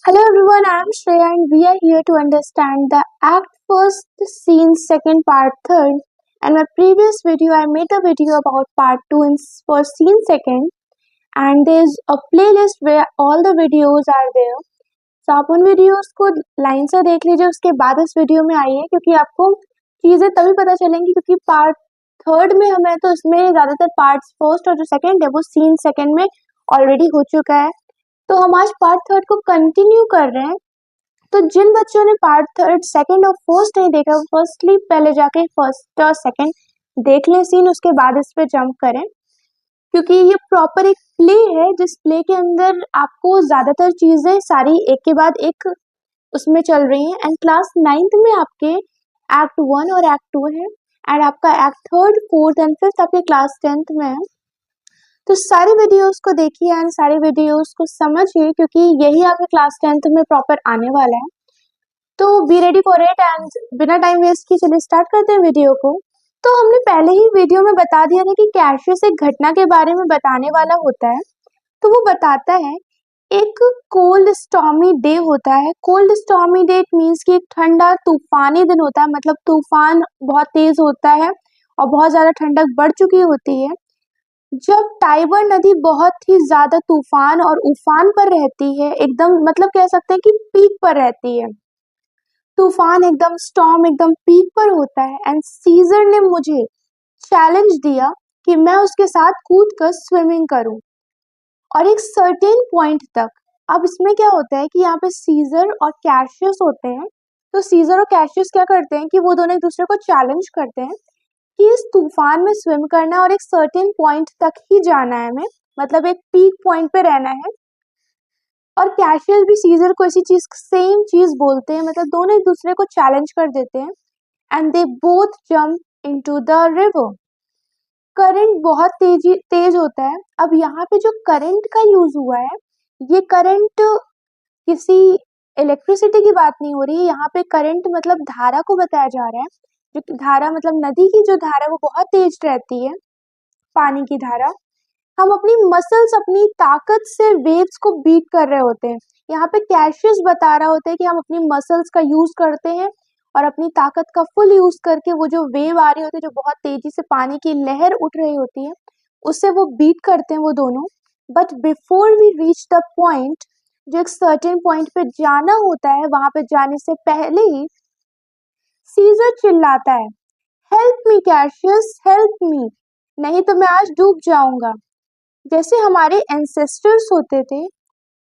Hello everyone, I am Shreya and we are here to understand the Act First, Scene Second, Part Third. And my previous video, I made a video about Part 2 for Scene Second, and there's a playlist where all the videos are there. So आप उन videos को line से देख लीजिए, उसके बाद इस video में आइए क्योंकि आपको चीज़ें तभी पता चलेंगी क्योंकि पार्ट थर्ड में हमें तो इसमें ज़्यादातर पार्ट्स फर्स्ट और जो सेकंड है वो सीन सेकंड में ऑलरेडी हो चुका है। तो हम आज पार्ट थर्ड को कंटिन्यू कर रहे हैं। तो जिन बच्चों ने पार्ट थर्ड सेकंड और फर्स्ट नहीं देखा, फर्स्टली पहले जाके फर्स्ट और सेकंड देख लें सीन, उसके बाद इस पे जंप करें क्योंकि ये प्रॉपर एक प्ले है जिस प्ले के अंदर आपको ज्यादातर चीजें सारी एक के बाद एक उसमें चल रही हैं। एंड क्लास 9th में आपके एक्ट 1 और एक्ट 2 है एंड आपका act third fourth and fifth आपके क्लास 10th में है। तो सारी वीडियोस को देखिए एंड सारी वीडियोस को समझिए क्योंकि यही आपके क्लास 10th में प्रॉपर आने वाला है। तो be ready for it and बिना टाइम वेस्ट किए चलिए स्टार्ट करते हैं वीडियो को। तो हमने पहले ही वीडियो में बता दिया था कि कैशियस एक घटना के बारे में बताने वाला होता है। तो वो बताता है एक कोल्ड स्टॉर्मी डे होता है। Cold stormy day it means कि एक ठंडा तूफानी दिन होता है, मतलब तूफान बहुत तेज होता है और बहुत ज्यादा ठंडक बढ़ चुकी होती है। जब टाइबर नदी बहुत ही ज्यादा तूफान और उफान पर रहती है, एकदम मतलब कह सकते हैं कि पीक पर रहती है, तूफान एकदम स्टॉर्म एकदम पीक पर होता है एंड सीजर ने मुझे चैलेंज दिया कि मैं उसके साथ कूद कर स्विमिंग करूं और एक सर्टेन पॉइंट तक। अब इसमें क्या होता है कि यहाँ पे सीजर और कैशियस होते हैं। तो सीजर और कैशियस क्या करते हैं कि वो दोनों एक दूसरे को चैलेंज करते हैं कि इस तूफान में स्विम करना और एक सर्टेन पॉइंट तक ही जाना है हमें, मतलब एक पीक पॉइंट पे रहना है। और कैशियस भी सीजर को इसी चीज सेम चीज बोलते हैं, मतलब दोनों एक दूसरे को चैलेंज कर देते हैं and they both jump into the river. Current बहुत तेज होता है। अब यहाँ पे जो करंट का यूज हुआ है, ये करंट किसी इलेक्ट्रिसिटी की बात नहीं हो रही है। यहाँ पे करंट मतलब धारा को बताया जा रहा है। जो कि धारा मतलब नदी की जो धारा वो बहुत तेज रहती है, पानी की धारा। हम अपनी मसल्स अपनी ताकत से वेव्स को बीट कर रहे होते हैं। यहाँ पे कैशियस बता रहा होता है कि हम अपनी मसल्स का यूज करते हैं और अपनी ताकत का फुल यूज करके वो जो वेव आ रही होती है, जो बहुत तेजी से पानी की लहर उठ रही होती है, उससे वो बीट करते हैं वो दोनों। But before we reach the point, जो एक सर्टेन पॉइंट पे जाना होता है, वहां पे जाने से पहले ही सीजर चिल्लाता है, help me Cassius help me, नहीं तो मैं आज डूब जाऊंगा। जैसे हमारे एंसेस्टर्स होते थे,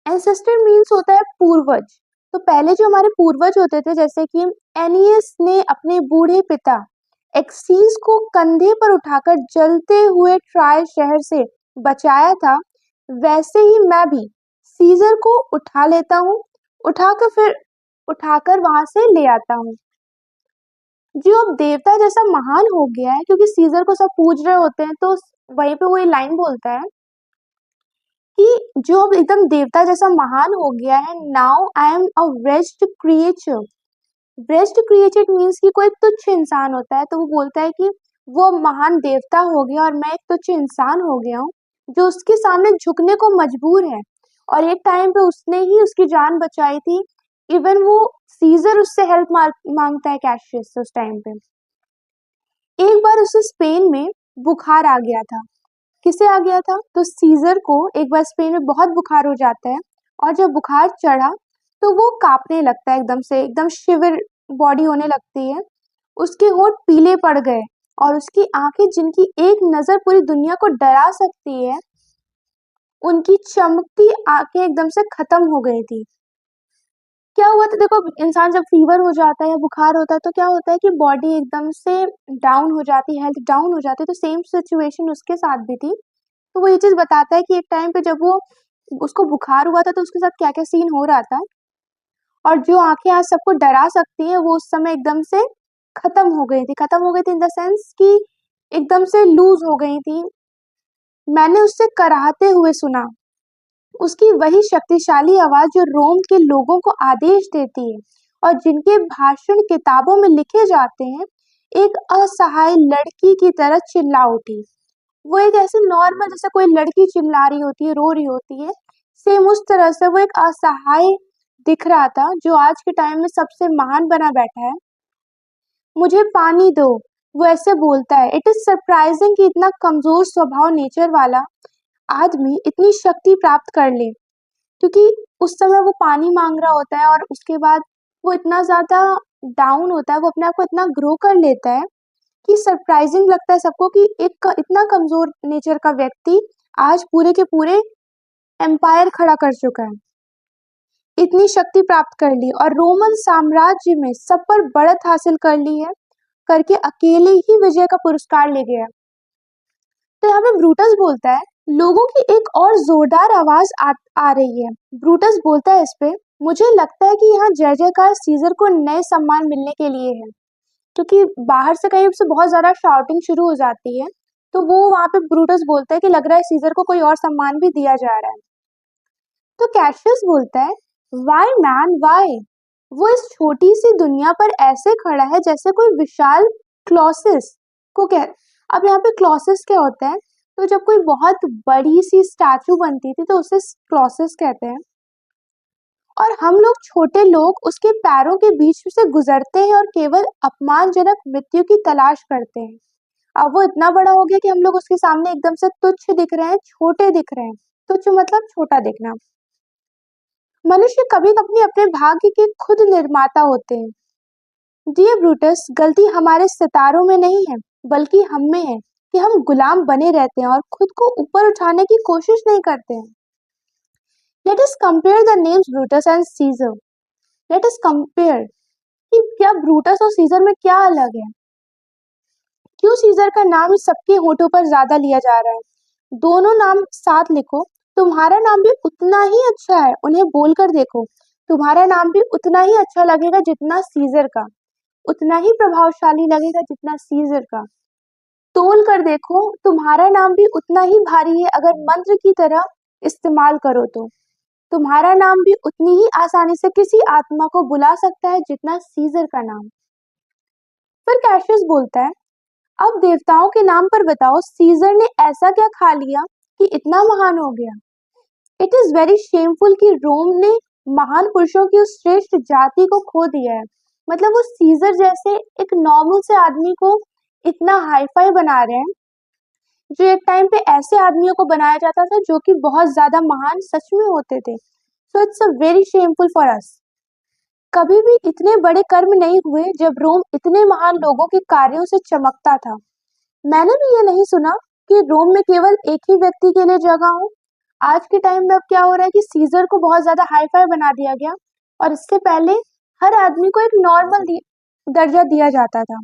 एंसेस्टर मीन्स होता है पूर्वज। तो पहले जो हमारे पूर्वज होते थे, जैसे कि एनियस ने अपने बूढ़े पिता एक्सीस को कंधे पर उठाकर जलते हुए ट्राय शहर से बचाया था, वैसे ही मैं भी सीजर को उठा लेता हूँ, उठाकर वहां से ले आता हूँ। जो अब देवता जैसा महान हो गया है, क्योंकि सीजर को सब पूज रहे होते हैं, तो वहीं पे वो ये लाइन बोलता है कि जो अब एकदम देवता जैसा महान हो गया है, now I am a wretched creature. wretched creature means कि कोई तुच्छ इंसान होता है, तो वो बोलता है कि वो महान देवता हो गया और मैं एक तुच्छ इंसान हो गया हूँ जो उसके सामने झुकने को मजबूर है। और एक टाइम पे उसने ही उसकी जान बचाई थी। इवन वो सीजर उससे हेल्प मांगता है कैशियस से उस टाइम पे। एक बार उसे स्पेन में बुखार आ गया था। किसे आ गया था? तो सीजर को एक बार स्पेन में बहुत बुखार हो जाता है और जब बुखार चढ़ा तो वो कांपने लगता है, एकदम से एकदम शिविर बॉडी होने लगती है। उसके होंठ पीले पड़ गए और उसकी आंखें, जिनकी एक नजर पूरी दुनिया को डरा सकती है, उनकी चमकती आंखें एकदम से खत्म हो गई थी। क्या हुआ था? देखो, इंसान जब फीवर हो जाता है या बुखार होता है तो क्या होता है कि बॉडी एकदम से डाउन हो जाती है, हेल्थ डाउन हो जाती है। तो सेम सिचुएशन उसके साथ भी थी। तो वो ये चीज बताता है कि एक टाइम पे जब वो उसको बुखार हुआ था तो उसके साथ क्या क्या सीन हो रहा था, और जो आंखें आज सबको डरा सकती है वो उस समय एकदम से खत्म हो गई थी। खत्म हो गई थी इन द सेंस कि एकदम से लूज हो गई थी। मैंने उससे कराहते हुए सुना, उसकी वही शक्तिशाली आवाज जो रोम के लोगों को आदेश देती है और जिनके भाषण किताबों में लिखे जाते हैं, एक असहाय लड़की की तरह चिल्ला उठी। वो एक ऐसे नॉर्मल, जैसे कोई लड़की चिल्ला रही होती है, रो रही होती है, सेम उस तरह से वो एक असहाय दिख रहा था जो आज के टाइम में सबसे महान बना बैठा है, मुझे पानी दो, वो ऐसे बोलता है। इट इज सरप्राइजिंग कि इतना कमजोर स्वभाव नेचर वाला आदमी इतनी शक्ति प्राप्त कर ले, क्योंकि उस समय वो पानी मांग रहा होता है और उसके बाद वो इतना ज्यादा डाउन होता है, वो अपने आप को इतना ग्रो कर लेता है कि सरप्राइजिंग लगता है सबको कि एक इतना कमजोर नेचर का व्यक्ति आज पूरे के पूरे एम्पायर खड़ा कर चुका है, इतनी शक्ति प्राप्त कर ली और रोमन साम्राज्य में सब पर बढ़त हासिल कर ली है, करके अकेले ही विजय का पुरस्कार ले गया। तो यहाँ पे ब्रूटस बोलता है, लोगों की एक और जोरदार आवाज आ रही है। ब्रूटस बोलता है इस पे, मुझे लगता है कि यहाँ जय जयकार सीजर को नए सम्मान मिलने के लिए है, क्योंकि बाहर से कहीं से बहुत ज्यादा शाउटिंग शुरू हो जाती है। तो वो वहां पे ब्रूटस बोलता है कि लग रहा है सीजर को कोई और सम्मान भी दिया जा रहा है। तो कैशियस बोलता है, वाई मैन वाई, वो इस छोटी सी दुनिया पर ऐसे खड़ा है जैसे कोई विशाल क्लॉसिस को कह। अब यहाँ पे क्लॉसिस क्या होता है, तो जब कोई बहुत बड़ी सी स्टैचू बनती थी तो उसे क्लॉसिस कहते हैं, और हम लोग छोटे लोग उसके पैरों के बीच से गुजरते हैं और केवल अपमानजनक मृत्यु की तलाश करते हैं। अब वो इतना बड़ा हो गया कि हम लोग उसके सामने एकदम से तुच्छ दिख रहे हैं, छोटे दिख रहे हैं। तुच्छ मतलब छोटा दिखना। मनुष्य कभी कभी अपने भाग्य के खुद निर्माता होते हैं। डियर ब्रूटस, गलती हमारे सितारों में नहीं है, बल्कि हम में है कि हम गुलाम बने रहते हैं और खुद को ऊपर उठाने की कोशिश नहीं करते हैं। Let us compare the names Brutus and seizure. Let us compare कि क्या ब्रूटस और सीजर में क्या अलग है, क्यों सीजर का नाम सबके होठों पर ज्यादा लिया जा रहा है। दोनों नाम साथ लिखो, तुम्हारा नाम भी उतना ही अच्छा है। उन्हें बोलकर देखो, तुम्हारा नाम भी उतना ही अच्छा लगेगा जितना सीजर का, उतना ही प्रभावशाली लगेगा जितना सीजर का। तोल कर देखो, तुम्हारा नाम भी उतना ही भारी है अगर मंत्र की तरह इस्तेमाल करो तो। तुम्हारा नाम भी उतनी ही आसानी से किसी आत्मा को बुला सकता है जितना सीजर का नाम। फिर कैशियस बोलता है, अब देवताओं के नाम पर बताओ, सीजर ने ऐसा क्या खा लिया कि इतना महान हो गया। इट इज वेरी शेमफुल कि रोम ने महान पुरुषों की उस श्रेष्ठ जाति को खो दिया है। मतलब वो सीजर जैसे एक नॉर्मल से आदमी को इतना हाईफाई बना रहे हैं, जो एक टाइम पे ऐसे आदमियों को बनाया जाता था जो कि बहुत ज्यादा महान सच में होते थे। So it's a very shameful for us. कभी भी इतने बड़े कर्म नहीं हुए जब रोम इतने महान लोगों के कार्यों से चमकता था। मैंने भी ये नहीं सुना कि रोम में केवल एक ही व्यक्ति के लिए जगह हो। आज के टाइम में अब क्या हो रहा है कि सीजर को बहुत ज्यादा हाईफाई बना दिया गया, और इससे पहले हर आदमी को एक नॉर्मल दर्जा दिया जाता था।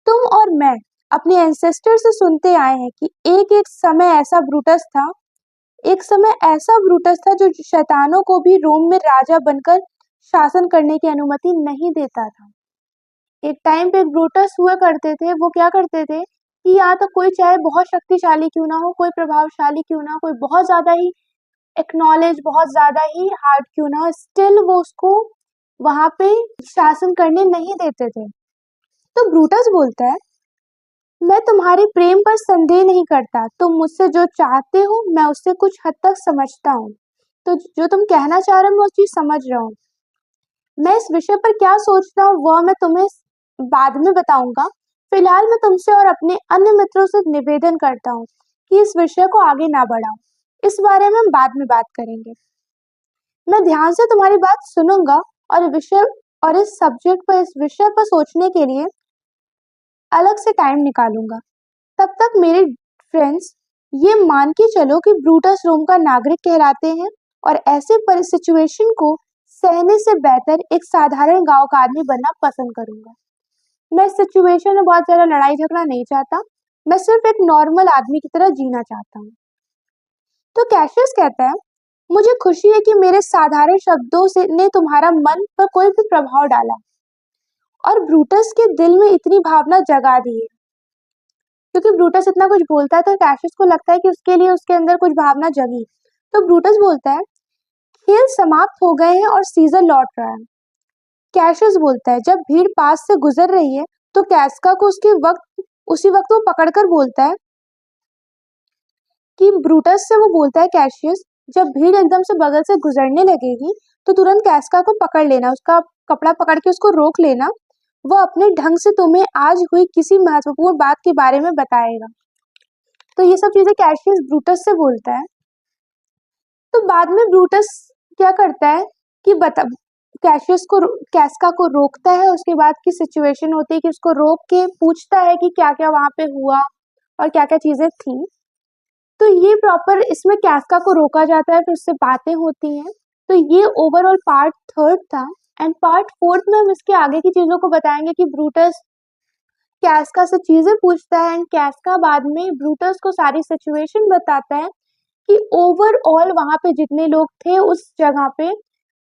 तुम और मैं अपने एंसेस्टर से सुनते आए हैं कि एक एक समय ऐसा ब्रूटस था, एक समय ऐसा ब्रूटस था जो शैतानों को भी रोम में राजा बनकर शासन करने की अनुमति नहीं देता था। एक टाइम पे एक ब्रूटस हुआ करते थे, वो क्या करते थे कि यहाँ तक कोई चाहे बहुत शक्तिशाली क्यों ना हो, कोई प्रभावशाली क्यों ना हो, कोई बहुत ज्यादा ही एक्नॉलेज, बहुत ज्यादा ही हार्ड क्यों ना हो, स्टिल वो उसको वहां पे शासन करने नहीं देते थे। तो ब्रूटस बोलता है, मैं तुम्हारे प्रेम पर संदेह नहीं करता, तुम मुझसे जो चाहते हो मैं उससे कुछ हद तक समझता हूँ। तो जो तुम कहना चाह रहे हो मैं उस चीज समझ रहा हूँ। मैं इस विषय पर क्या सोचता हूँ वह मैं तुम्हें बाद में बताऊंगा। फिलहाल मैं तुमसे और अपने अन्य मित्रों से निवेदन करता हूँ कि इस विषय को आगे ना बढ़ाओ। इस बारे में हम बाद में बात करेंगे। मैं ध्यान से तुम्हारी बात सुनूंगा और इस सब्जेक्ट पर, इस विषय पर सोचने के लिए अलग से टाइम निकालूंगा। तब तक मेरे फ्रेंड्स, ये मान के चलो कि ब्रूटस रोम का नागरिक कहलाते हैं और ऐसे सिचुएशन को सहने से बेहतर एक साधारण गांव का आदमी बनना पसंद करूंगा। मैं इस सिचुएशन में बहुत ज्यादा लड़ाई झगड़ा नहीं चाहता, मैं सिर्फ एक नॉर्मल आदमी की तरह जीना चाहता हूँ। तो कैशियस कहता है, मुझे खुशी है कि मेरे साधारण शब्दों से ने तुम्हारा मन पर कोई भी प्रभाव डाला और ब्रूटस के दिल में इतनी भावना जगा दी है। क्योंकि ब्रूटस इतना कुछ बोलता है तो कैशियस को लगता है कि उसके लिए उसके अंदर कुछ भावना जगी। तो ब्रूटस बोलता है, खेल समाप्त हो गए हैं और सीजर लौट रहा है। कैशियस बोलता है, जब भीड़ पास से गुजर रही है तो कैस्का को उसी वक्त वो पकड़कर बोलता है कि ब्रूटस से वो बोलता है, कैशियस, जब भीड़ एकदम से बगल से गुजरने लगेगी तो तुरंत कैस्का को पकड़ लेना, उसका कपड़ा पकड़ के उसको रोक लेना। वो अपने ढंग से तुम्हें आज हुई किसी महत्वपूर्ण बात के बारे में बताएगा। तो ये सब चीजें कैशियस ब्रूटस से बोलता है। तो बाद में ब्रूटस क्या करता है कि कैस्का को रोकता है। उसके बाद की सिचुएशन होती है कि उसको रोक के पूछता है कि क्या क्या वहां पे हुआ और क्या क्या चीजें थी। तो ये प्रॉपर इसमें कैस्का को रोका जाता है, फिर उससे बातें होती हैं। तो ये ओवरऑल पार्ट 3 था। एंड पार्ट 4 में हम इसके आगे की चीजों को बताएंगे कि ब्रूटस कैस्का से चीजें पूछता है एंड कैस्का बाद में ब्रूटस को सारी सिचुएशन बताता है कि ओवरऑल वहां पे जितने लोग थे उस जगह पे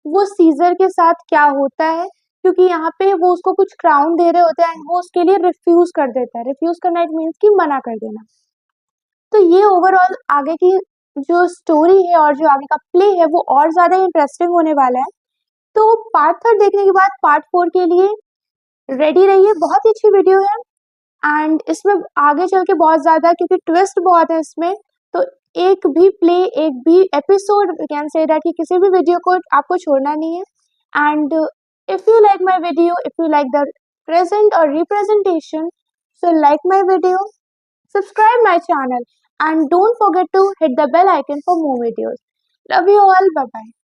वो सीजर के साथ क्या होता है, क्योंकि यहाँ पे वो उसको कुछ क्राउन दे रहे होते हैं एंड वो उसके लिए रिफ्यूज कर देता है। रिफ्यूज करना इट मीन्स कि मना कर देना। तो ये ओवरऑल आगे की जो स्टोरी है और जो आगे का प्ले है वो और ज्यादा इंटरेस्टिंग होने वाला है। तो पार्ट 3 देखने के बाद पार्ट 4 के लिए रेडी रहिए। बहुत ही अच्छी वीडियो है एंड इसमें आगे चल के बहुत ज्यादा, क्योंकि ट्विस्ट बहुत है इसमें, तो एक भी प्ले, एक भी एपिसोड कैन से दैट कि किसी भी वीडियो को आपको छोड़ना नहीं है। And if you like my video, if you like the present और representation, so like my video, subscribe my channel and don't forget to hit the bell icon for more videos. Love you all. Bye bye.